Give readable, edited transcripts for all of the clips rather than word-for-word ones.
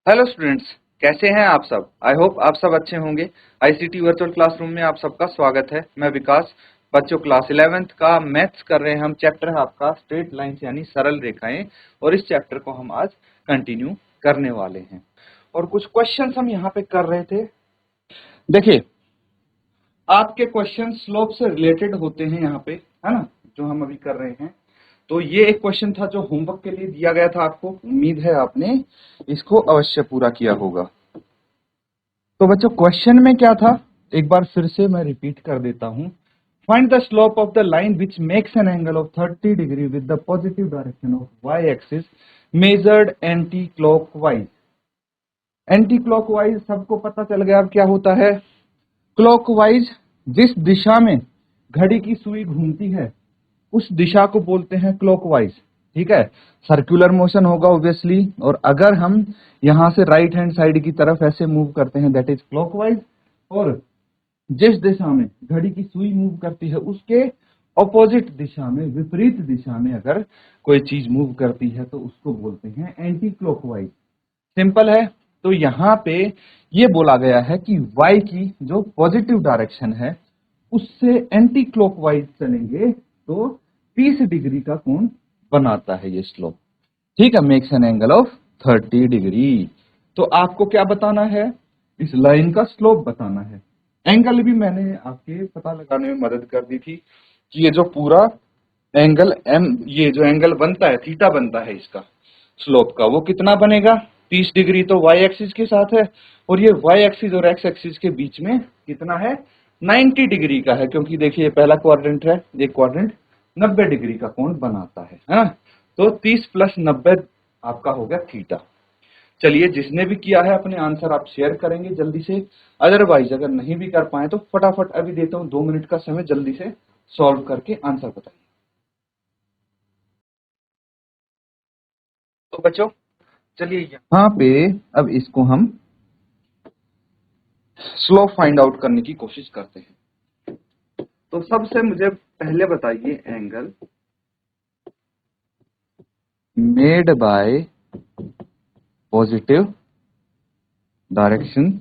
Hello students, कैसे हैं आप सब। आई होप आप सब अच्छे होंगे। आईसीटी वर्चुअल क्लासरूम में आप सबका स्वागत है। मैं विकास। बच्चों, क्लास 11th का मैथ्स कर रहे हैं हम। चैप्टर है आपका स्ट्रेट लाइन्स यानी सरल रेखाएं, और इस चैप्टर को हम आज कंटिन्यू करने वाले हैं। और कुछ क्वेश्चंस हम यहाँ पे कर रहे थे। देखिए, आपके क्वेश्चन स्लोप से रिलेटेड होते हैं यहाँ पे, है ना, जो हम अभी कर रहे हैं। तो ये एक क्वेश्चन था जो होमवर्क के लिए दिया गया था आपको। उम्मीद है आपने इसको अवश्य पूरा किया होगा। तो बच्चों, क्वेश्चन में क्या था, एक बार फिर से मैं रिपीट कर देता हूं। Find the slope of the line which makes an angle of 30 degree with the positive direction of Y axis measured anti clockwise. Anti clockwise सबको पता चल गया अब क्या होता है। क्लॉकवाइज जिस दिशा में घड़ी की सुई घूमती है उस दिशा को बोलते हैं क्लॉकवाइज। ठीक है, सर्कुलर मोशन होगा ऑब्वियसली। और अगर हम यहां से राइट हैंड साइड की तरफ ऐसे मूव करते हैं दैट इज क्लॉकवाइज। और जिस दिशा में घड़ी की सुई मूव करती है उसके ऑपोजिट दिशा में, विपरीत दिशा में अगर कोई चीज मूव करती है तो उसको बोलते हैं एंटी क्लॉकवाइज। सिंपल है। तो यहाँ पे ये बोला गया है कि y की जो पॉजिटिव डायरेक्शन है उससे एंटी क्लॉकवाइज चलेंगे तो 30 डिग्री का कोण बनाता है ये स्लोप। ठीक है, makes an angle of 30 degree. तो आपको क्या बताना है, इस लाइन का स्लोप बताना है। एंगल भी मैंने आपके पता लगाने में मदद कर दी थी कि ये जो पूरा एंगल एम, ये जो एंगल बनता है थीटा बनता है इसका स्लोप का, वो कितना बनेगा 30 डिग्री। तो वाई एक्सिस के साथ है, और ये वाई एक्सिस और एक्स एक्सिस के बीच में कितना है 90 डिग्री का है, क्योंकि देखिए ये पहला क्वाड्रेंट है, ये क्वाड्रेंट 90 डिग्री का कोण बनाता है ना। तो 30 प्लस 90 आपका हो गया थीटा। चलिए, जिसने भी किया है अपने आंसर आप शेयर करेंगे जल्दी से। अदरवाइज अगर नहीं भी कर पाए तो फटाफट अभी देता हूं 2 मिनट का समय, जल्दी से सॉल्व करके आंसर बताइए। तो बच्चों, चलिए यहाँ पे अब इसको हम स्लोप फाइंड आउट करने की कोशिश करते हैं। तो सबसे मुझे पहले बताइए, angle made by positive direction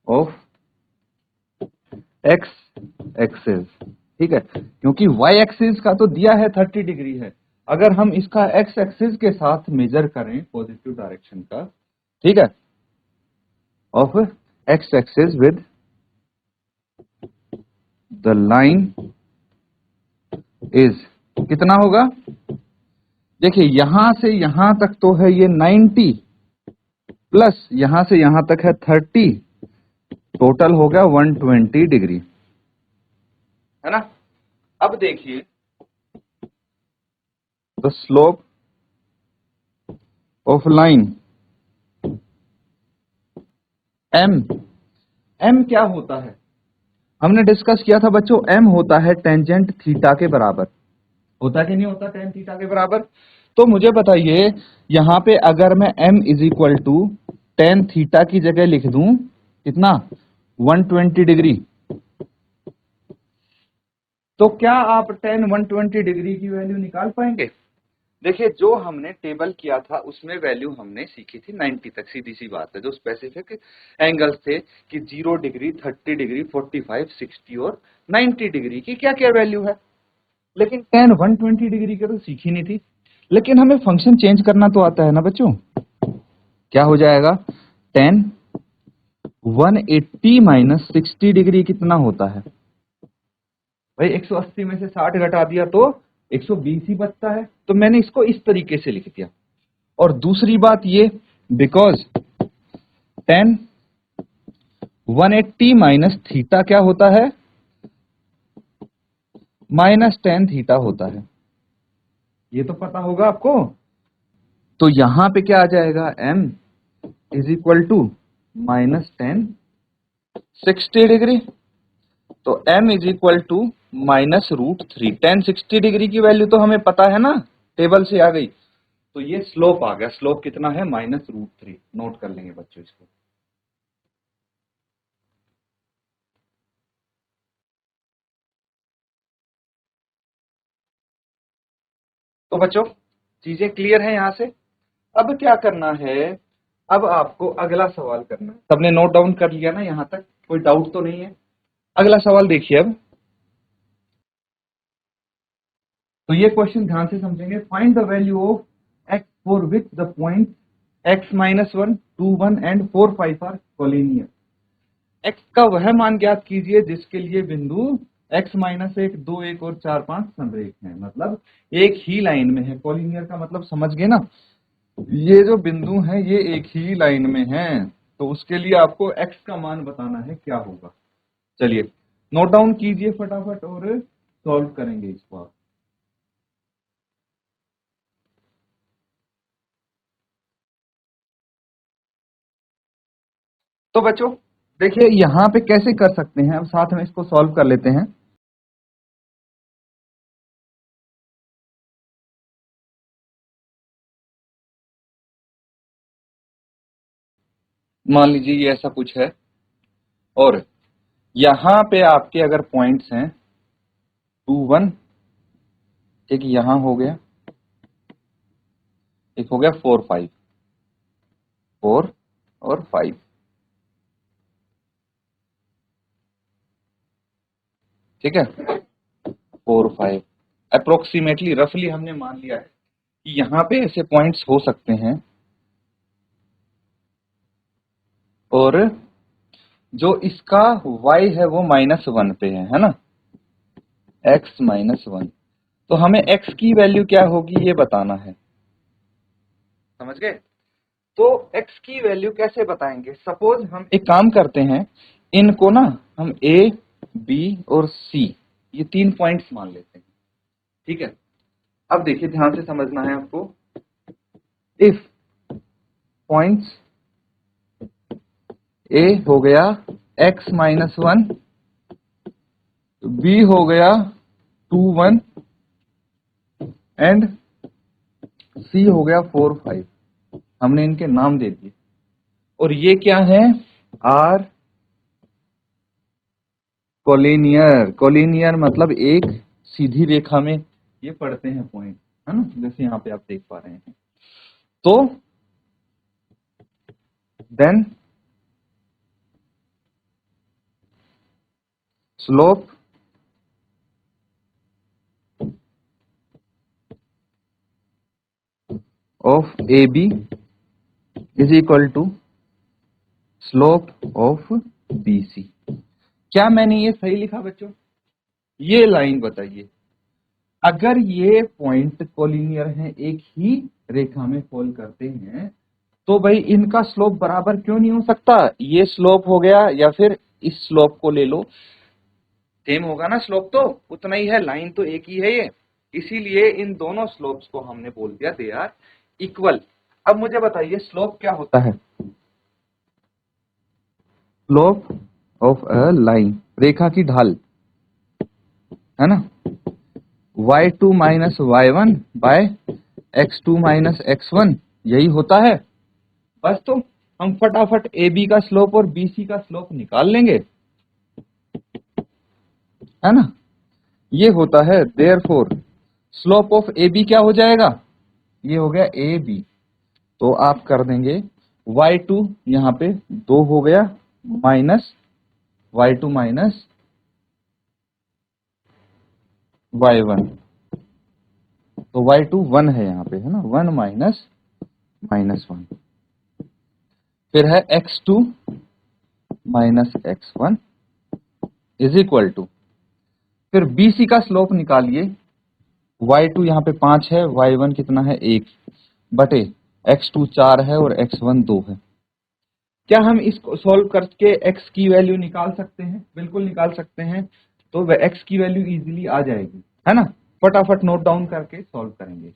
of x axis. ठीक है, क्योंकि वाई एक्सिस का तो दिया है 30 डिग्री है। अगर हम इसका एक्स एक्सिस के साथ मेजर करें पॉजिटिव डायरेक्शन का, ठीक है, of x axis with the line is कितना होगा। देखिए, यहां से यहां तक तो है ये 90, प्लस यहां से यहां तक है 30, टोटल हो गया 120 डिग्री, है ना। अब देखिए, the slope of line M. M क्या होता है, हमने डिस्कस किया था बच्चों, एम होता है टेंजेंट थीटा के बराबर। होता कि नहीं होता टेन थीटा के बराबर। तो मुझे बताइए, यहां पे अगर मैं m is equal to tan theta की जगह लिख दूं कितना 120 डिग्री, तो क्या आप टेन 120 डिग्री की वैल्यू निकाल पाएंगे। देखिए, जो हमने टेबल किया था उसमें वैल्यू हमने सीखी थी 90 तक, सीधी सी बात है। जो स्पेसिफिक एंगल्स थे कि 0 डिग्री, 30 डिग्री, 45, 60 और 90 डिग्री की क्या क्या वैल्यू है। लेकिन टेन 120 डिग्री के तो सीखी नहीं थी। लेकिन हमें फंक्शन चेंज करना तो आता है ना बच्चों। क्या हो जाएगा, टेन 180 माइनस 60 डिग्री कितना होता है भाई। 180 में से 60 घटा दिया तो 120 ही बचता है। तो मैंने इसको इस तरीके से लिख दिया। और दूसरी बात ये, बिकॉज टेन 180 माइनस थीटा क्या होता है, माइनस टेन थीटा होता है। ये तो पता होगा आपको। तो यहां पे क्या आ जाएगा, m is equal to minus tan 60 degree. तो m is equal to minus root three. Tan 60 degree की वैल्यू तो हमें पता है ना, टेबल से आ गई। तो ये स्लोप आ गया। स्लोप कितना है, माइनस रूट थ्री। नोट कर लेंगे बच्चों इसको। तो बच्चों, चीजें क्लियर है यहाँ से? अब क्या करना है, अब आपको अगला सवाल करना है। सबने नोट डाउन कर लिया ना यहाँ तक? कोई डाउट तो नहीं है? अगला सवाल देखिए अब। तो ये क्वेश्चन ध्यान से समझेंगे। Find the value of x for which the point x -1, 2, 1 and 4, 5 are collinear. x का वह मान ज्ञात कीजिए जिसके लिए बिंदु x -1, 2, 1 और 4, 5 समरेख हैं, मतलब एक ही लाइन में है। कोलिनियर का मतलब समझ गए ना? ये जो बिंदु हैं ये एक ही लाइन में हैं, तो उसके लिए आपको x का मान बताना है क्या होगा। चलिए नोट डाउन कीजिए फटाफट और सॉल्व करेंगे इसको आप। तो बच्चों देखिए यहाँ पे कैसे कर सकते हैं, अब साथ में इसको सॉल्व कर लेते हैं। मान लीजिए ये ऐसा कुछ है और यहाँ पे आपके अगर पॉइंट्स हैं 2, 1, एक यहाँ हो गया, एक हो गया 4, 5, 4 और 5, ठीक है। 4, 5 अप्रोक्सीमेटली रफली हमने मान लिया है कि यहाँ पे ऐसे पॉइंट्स हो सकते हैं, और जो इसका y है वो -1 पे है ना, x -1। तो हमें x की वैल्यू क्या होगी ये बताना है, समझ गए? तो x की वैल्यू कैसे बताएंगे? सपोज हम एक काम करते हैं, इनको ना हम a, b और c ये 3 पॉइंट्स मान लेते हैं, ठीक है। अब देखिए ध्यान से समझना है आपको। इफ पॉइंट्स a हो गया x -1, b हो गया 2, 1 एंड c हो गया 4, 5। हमने इनके नाम दे दिए और ये क्या है, आर कोलिनियर। कोलिनियर मतलब एक सीधी रेखा में ये पड़ते हैं पॉइंट, है ना, जैसे यहाँ पे आप देख पा रहे हैं। तो then slope of A B is equal to slope of B C. क्या मैंने ये सही लिखा बच्चों? ये लाइन बताइए, अगर ये पॉइंट कोलिनियर हैं, एक ही रेखा में फॉल करते हैं, तो भाई इनका स्लोप बराबर क्यों नहीं हो सकता? ये स्लोप हो गया या फिर इस स्लोप को ले लो, सेम होगा ना स्लोप, तो उतना ही है, लाइन तो एक ही है ये, इसीलिए इन दोनों स्लोप्स को हमने बोल दिया दे आर इक्वल। अब मुझे बताइए स्लोप क्या होता है? स्लोप ऑफ अ लाइन, रेखा की ढाल, है ना, y2 minus y1 bye x2 minus x1, यही होता है बस। तो हम फटाफट AB का स्लोप और BC का स्लोप निकाल लेंगे, है ना। ये होता है देयरफॉर स्लोप ऑफ AB क्या हो जाएगा, ये हो गया AB। तो आप कर देंगे y2 यहाँ पे 2 हो गया माइनस y2 माइनस y1, तो y2 1 है यहाँ पे, है ना, 1 माइनस -1। फिर है x2 minus x1 is equal to, फिर BC का स्लोप निकालिए। y2 यहाँ पे 5 है, y1 कितना है 1 बटे x2 4 है और x1 2 है। क्या हम इसको सॉल्व करके x की वैल्यू निकाल सकते हैं? बिल्कुल निकाल सकते हैं। तो x की वैल्यू इजीली आ जाएगी, है ना। फटाफट नोट डाउन करके सॉल्व करेंगे।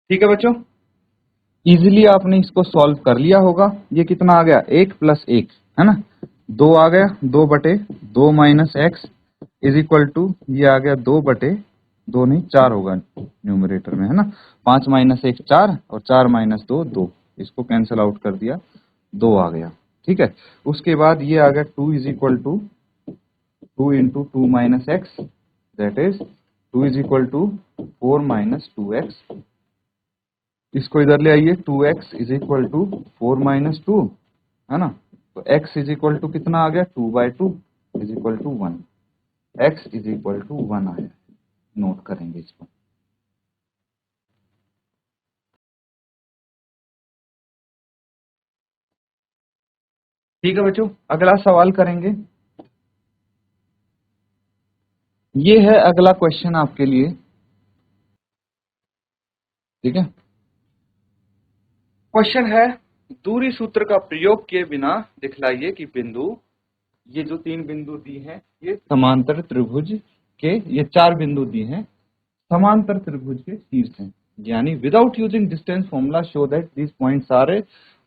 ठीक है बच्चों, इजीली आपने इसको सॉल्व कर लिया होगा। ये कितना आ गया, 1 + 1, है ना, 2 आ गया, 2 बटे 2 minus x is equal to, ये आ गया 2 बटे 2 नहीं 4 होगा न्यूमरेटर में, है ना। 5 माइनस 1 4 और 4 माइनस 2 2, इसको कैंसिल आउट कर दिया, 2 आ गया, ठीक है। उसके बाद ये आ गया 2 is equal to 2 into 2 minus x, that is 2 is equal to 4 minus 2x। इसको इधर ले आइए, 2x is equal to 4 minus 2, है ना। तो x इज इक्वल टू कितना आ गया, 2/2 is equal to 1। x is equal to 1 आया, नोट करेंगे इसको। ठीक है बच्चों, अगला सवाल करेंगे। ये है अगला क्वेश्चन आपके लिए, ठीक है। क्वेश्चन है, दूरी सूत्र का प्रयोग किए बिना दिखलाइए कि बिंदु, ये जो 3 बिंदु दी हैं ये समांतर त्रिभुज के, ये 4 बिंदु दी हैं समांतर त्रिभुज के शीर्ष हैं। यानी without using distance formula show that this points are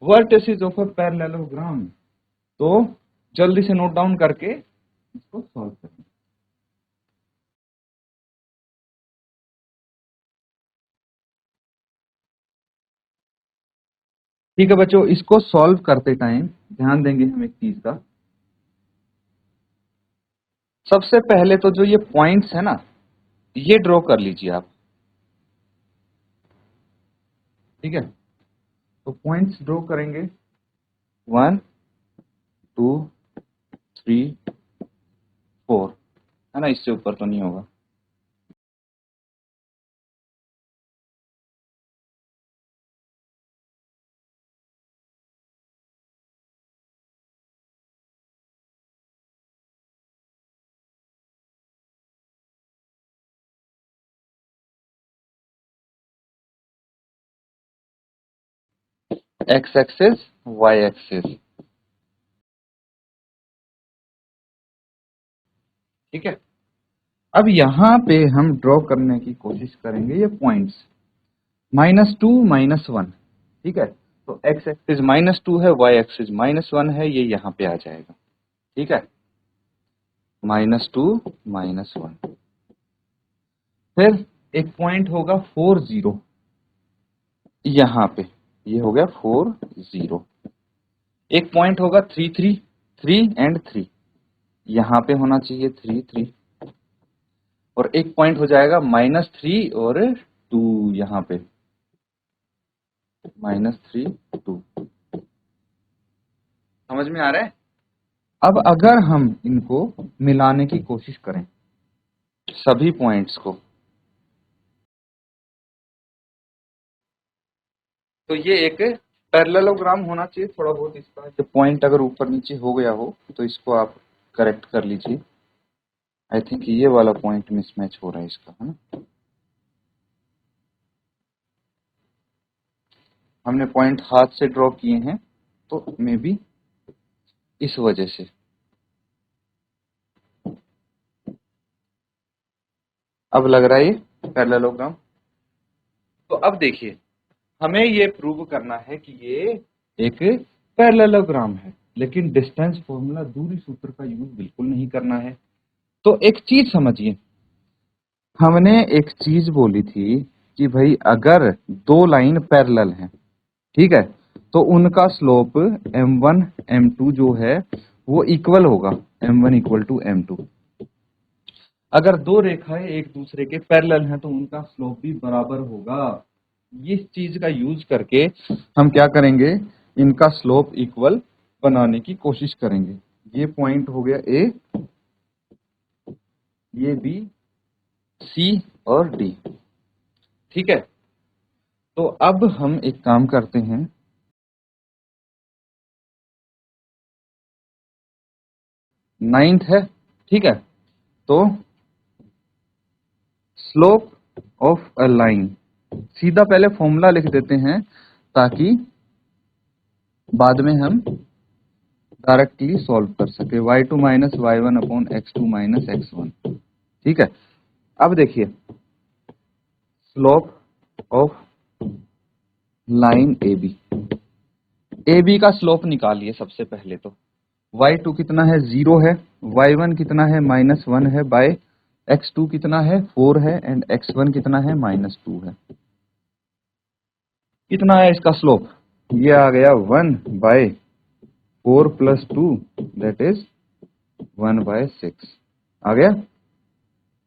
vertices of a parallelogram. तो जल्दी से नोट डाउन करके इसको सॉल्व करें। ठीक है बच्चों, इसको सॉल्व करते टाइम ध्यान देंगे हम एक चीज का। सबसे पहले तो जो ये पॉइंट्स है ना, ये ड्रॉ कर लीजिए आप, ठीक है। तो पॉइंट्स ड्रॉ करेंगे, 1 2 3 4, है ना, इससे ऊपर तो नहीं होगा। एक्स एक्सिस, वाई एक्सिस, ठीक है। अब यहां पे हम ड्रॉ करने की कोशिश करेंगे ये पॉइंट्स, -2 -1, ठीक है। तो एक्स एक्सिस -2 है, वाई एक्सिस -1 है, ये यहाँ पे आ जाएगा, ठीक है। -2 -1, फिर एक पॉइंट होगा 4 0, यहाँ पे ये हो गया 4 0। एक पॉइंट होगा 3 3, 3 एंड 3, यहाँ पे होना चाहिए 3 3। और एक पॉइंट हो जाएगा -3 और 2, यहाँ पे -3 2। समझ में आ रहा है। अब अगर हम इनको मिलाने की कोशिश करें सभी पॉइंट्स को, तो ये एक पैरेललोग्राम होना चाहिए। थोड़ा बहुत इसका जो पॉइंट अगर ऊपर नीचे हो गया हो तो इसको आप करेक्ट कर लीजिए। आई थिंक ये वाला पॉइंट मिसमैच हो रहा है इसका, है ना। हमने पॉइंट हाथ से ड्रॉ किए हैं तो मे बी इस वजह से। अब लग रहा है ये पैरेललोग्राम। तो अब देखिए, हमें ये प्रूव करना है कि ये एक पैरेललोग्राम है, लेकिन डिस्टेंस फॉर्मूला, दूरी सूत्र का यूज बिल्कुल नहीं करना है। तो एक चीज समझिए, हमने एक चीज बोली थी कि भाई अगर दो लाइन पैरेलल हैं, ठीक है, तो उनका स्लोप m1 m2 जो है वो इक्वल होगा, m1 इक्वल टू m2। अगर दो रेखाएं एक दूसरे के पैरेलल हैं तो उनका स्लोप भी बराबर होगा। इस चीज का यूज करके हम क्या करेंगे, इनका स्लोप इक्वल बनाने की कोशिश करेंगे। ये पॉइंट हो गया ए, ये बी, सी और डी, ठीक है। तो अब हम एक काम करते हैं, 9th है, ठीक है। तो स्लोप ऑफ अ लाइन, सीधा पहले फॉर्मूला लिख देते हैं ताकि बाद में हम डायरेक्टली सॉल्व कर सके। y2 minus y1 upon x2 minus x1, ठीक है। अब देखिए, slope of line A B का स्लोप निकालिए सबसे पहले। तो y2 कितना है, 0 है, y1 कितना है, -1 है, बाय x2 कितना है, 4 है, एंड x1 कितना है, -2 है। कितना है इसका स्लोप, ये आ गया 1/4 + 2, दैट इज 1/6। आ गया।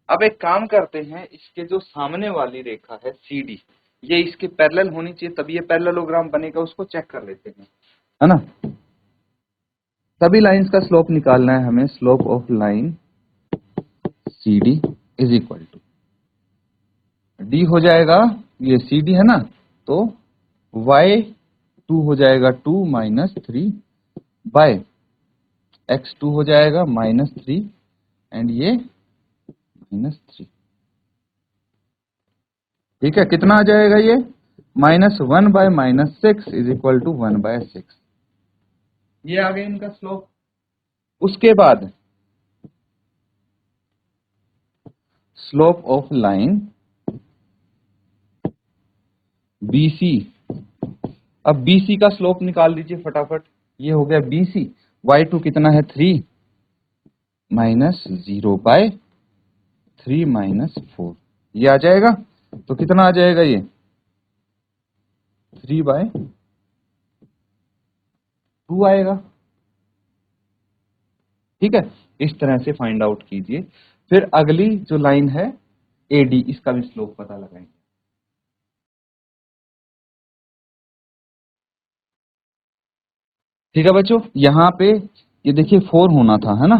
अब एक काम करते हैं, इसके जो सामने वाली रेखा है CD, ये इसके पैरेलल होनी चाहिए, तभी ये पैरेललोग्राम बनेगा, उसको चेक कर लेते हैं, है ना। सभी लाइंस का स्लोप निकालना है हमें। Slope of line CD is equal to D हो जाएगा, ये CD है ना, तो y2 हो जाएगा 2 माइनस 3 बाय x2 हो जाएगा -3 एंड ये -3। ठीक है, कितना आ जाएगा ये? -1 बाय -6 इज इक्वल टू 1/6। ये आ गया इनका स्लोप। उसके बाद स्लोप ऑफ लाइन BC। अब BC का स्लोप निकाल दीजिए फटाफट। ये हो गया BC, y2 कितना है 3 -0/3 -4, ये आ जाएगा। तो कितना आ जाएगा ये? 3/2 आएगा। ठीक है, इस तरह से फाइंड आउट कीजिए। फिर अगली जो लाइन है AD, इसका भी स्लोप पता लगाएंगे। ठीक है बच्चों, यहाँ पे ये देखिए 4 होना था, है ना,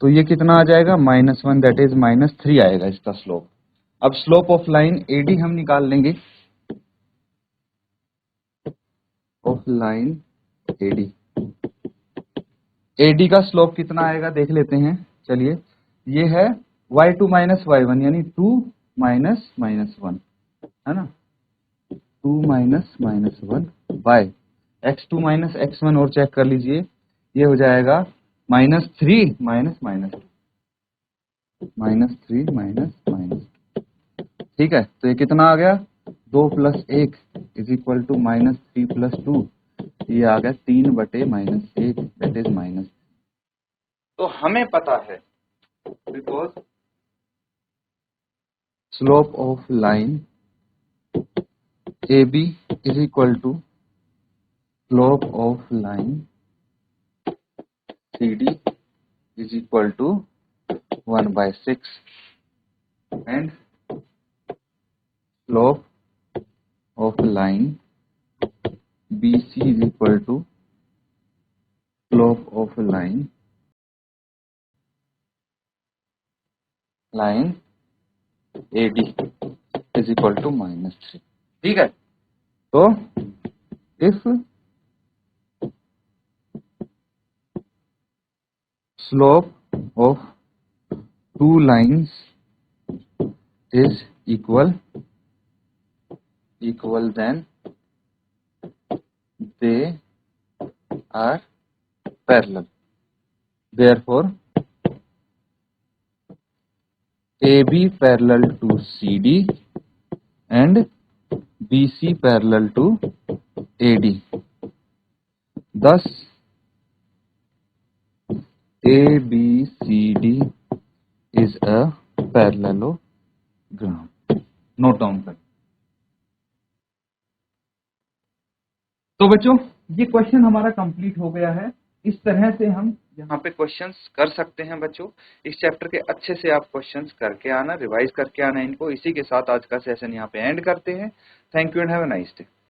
तो ये कितना आ जाएगा? -1, दैट इज -3 आएगा इसका स्लोप। अब स्लोप ऑफ लाइन AD हम निकाल लेंगे। ऑफ लाइन AD का स्लोप कितना आएगा देख लेते हैं। चलिए, ये है y2 माइनस y1, यानी 2 माइनस -1, है ना, 2 minus -1 bye x2 minus x1, और चेक कर लीजिए, ये हो जाएगा -3 माइनस -2। ठीक है, तो ये कितना आ गया? 2 + 1 इज इक्वल टू -3 + 2, ये आ गया 3/-1, दैट इज -। तो हमें पता है, because slope of line AB is equal to slope of line CD is equal to 1/6 and slope of line BC is equal to slope of line AD is equal to -3। ठीक है, तो if slope of two lines is equal, then they are parallel. Therefore, AB parallel to CD and BC parallel to AD. Thus, ABCD is a parallelogram. Note down कर। तो बच्चों, ये question हमारा complete हो गया है। इस तरह से हम यहाँ पे क्वेश्चंस कर सकते हैं बच्चों। इस चैप्टर के अच्छे से आप क्वेश्चंस करके आना, रिवाइज करके आना इनको। इसी के साथ आज का सेशन यहाँ पे एंड करते हैं। Thank you and have a nice day.